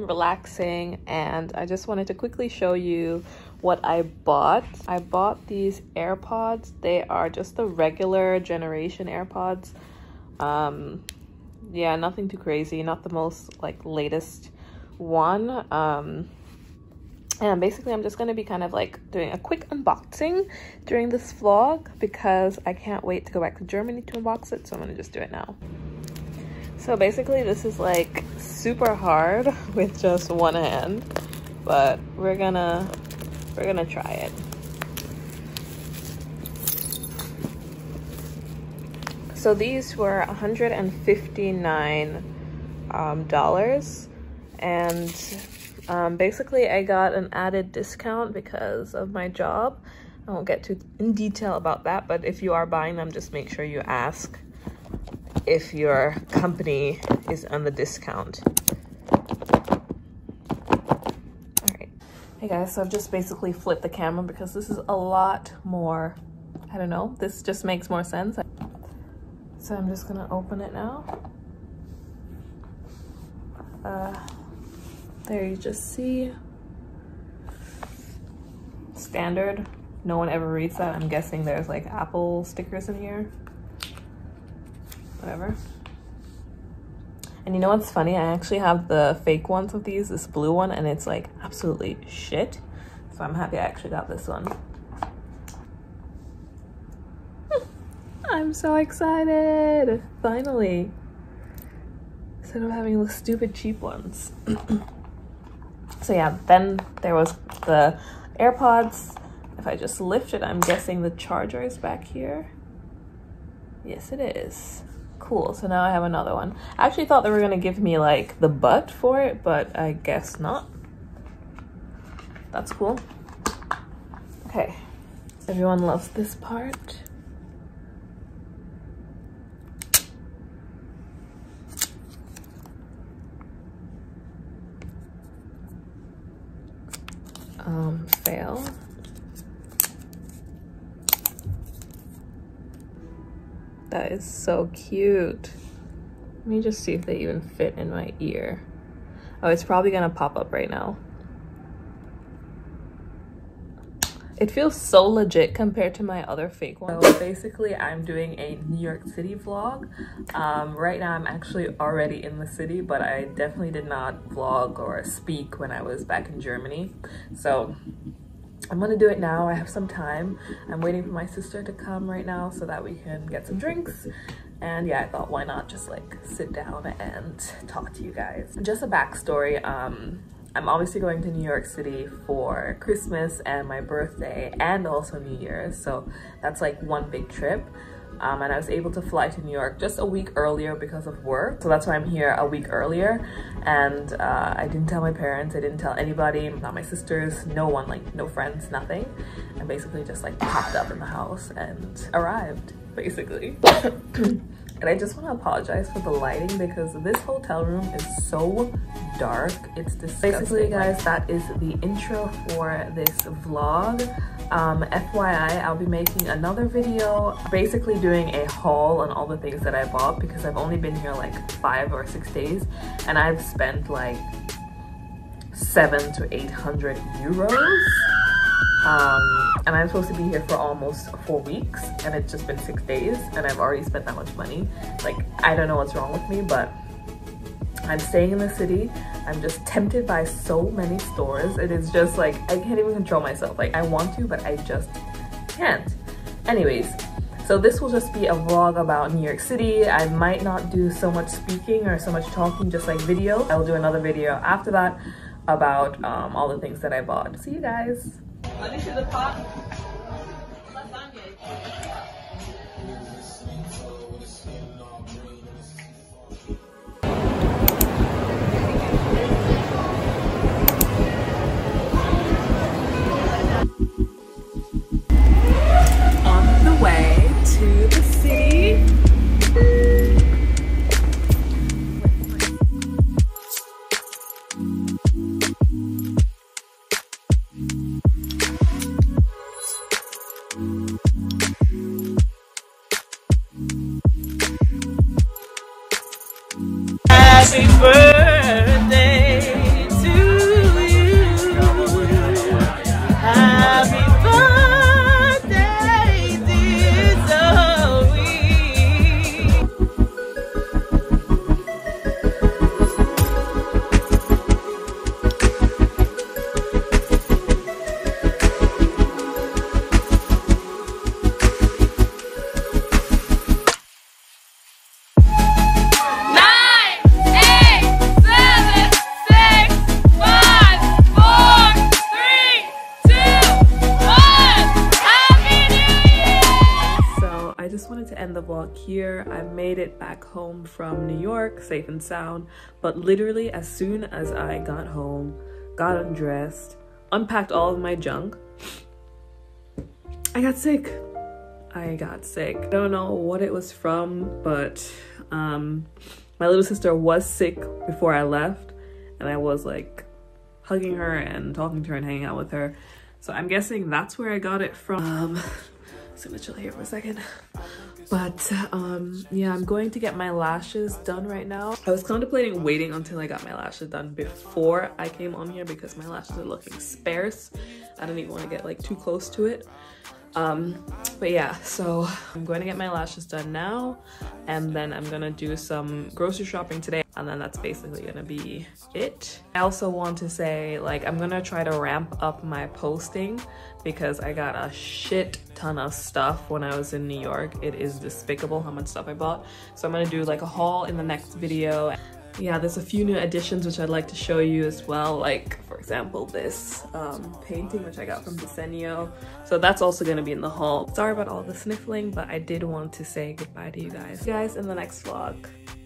Relaxing, and I just wanted to quickly show you what I bought. I bought these AirPods. They are just the regular generation AirPods. Yeah, nothing too crazy, not the most like latest one. And basically I'm just going to be kind of like doing a quick unboxing during this vlog because I can't wait to go back to Germany to unbox it, so I'm going to just do it now. So basically this is like super hard with just one hand, but we're gonna try it. So these were $159 and basically I got an added discount because of my job. I won't get too in detail about that, but if you are buying them, just make sure you ask if your company is on the discount. Alright. Hey guys, so I've just basically flipped the camera because this is a lot more, I don't know, this just makes more sense. So I'm just gonna open it now. There you just see. Standard. No one ever reads that. I'm guessing there's like Apple stickers in here. Whatever. And you know what's funny? I actually have the fake ones of these, this blue one, and it's like absolutely shit. So I'm happy I actually got this one. I'm so excited! Finally! Instead of having the stupid cheap ones. So yeah, then there was the AirPods. If I just lift it, I'm guessing the charger is back here. Yes, it is. Cool, so now I have another one. I actually thought they were gonna give me like the butt for it, but I guess not. That's cool. Okay, everyone loves this part. Fail. That is so cute. Let me just see if they even fit in my ear. Oh, it's probably gonna pop up right now. It feels so legit compared to my other fake one. So basically I'm doing a New York City vlog. Right now I'm actually already in the city, but I definitely did not vlog or speak when I was back in Germany. So I'm gonna do it now. I have some time. I'm waiting for my sister to come right now so that we can get some drinks. And yeah, I thought why not just like sit down and talk to you guys. Just a backstory. I'm obviously going to New York City for Christmas and my birthday and also New Year's. So that's like one big trip. And I was able to fly to New York just a week earlier because of work. So that's why I'm here a week earlier. And I didn't tell my parents, I didn't tell anybody, not my sisters, no one, like no friends, nothing. I basically just like popped up in the house and arrived, basically. And I just want to apologize for the lighting because this hotel room is so dark. It's disgusting. Basically, guys, that is the intro for this vlog. FYI, I'll be making another video basically doing a haul on all the things that I bought because I've only been here like 5 or 6 days and I've spent like 700 to 800 euros. And I'm supposed to be here for almost 4 weeks and it's just been 6 days and I've already spent that much money. Like, I don't know what's wrong with me, but I'm staying in the city. I'm just tempted by so many stores. It is just like, I can't even control myself. Like, I want to, but I just can't. Anyways, so this will just be a vlog about New York City. I might not do so much speaking or so much talking, just like video. I'll do another video after that about all the things that I bought. See you guys. Let me see the pot. On the way to the city. Happy birthday to you. Happy birthday, dear Zoe. To end the vlog here. I made it back home from New York safe and sound, but literally as soon as I got home, got undressed, unpacked all of my junk, I got sick. I don't know what it was from, but my little sister was sick before I left, and I was like hugging her and talking to her and hanging out with her, so I'm guessing that's where I got it from. Just gonna chill here for a second. But yeah, I'm going to get my lashes done right now. I was contemplating waiting until I got my lashes done before I came on here because my lashes are looking sparse. I don't even want to get like too close to it. But yeah, so I'm going to get my lashes done now, and then I'm gonna do some grocery shopping today, and then that's basically gonna be it. I also want to say, like, I'm gonna try to ramp up my posting because I got a shit ton of stuff when I was in New York. It is despicable how much stuff I bought. So I'm gonna do like a haul in the next video. Yeah, there's a few new additions which I'd like to show you as well, like for example this painting which I got from Diseño, so that's also going to be in the haul. Sorry about all the sniffling, but I did want to say goodbye to you guys in the next vlog.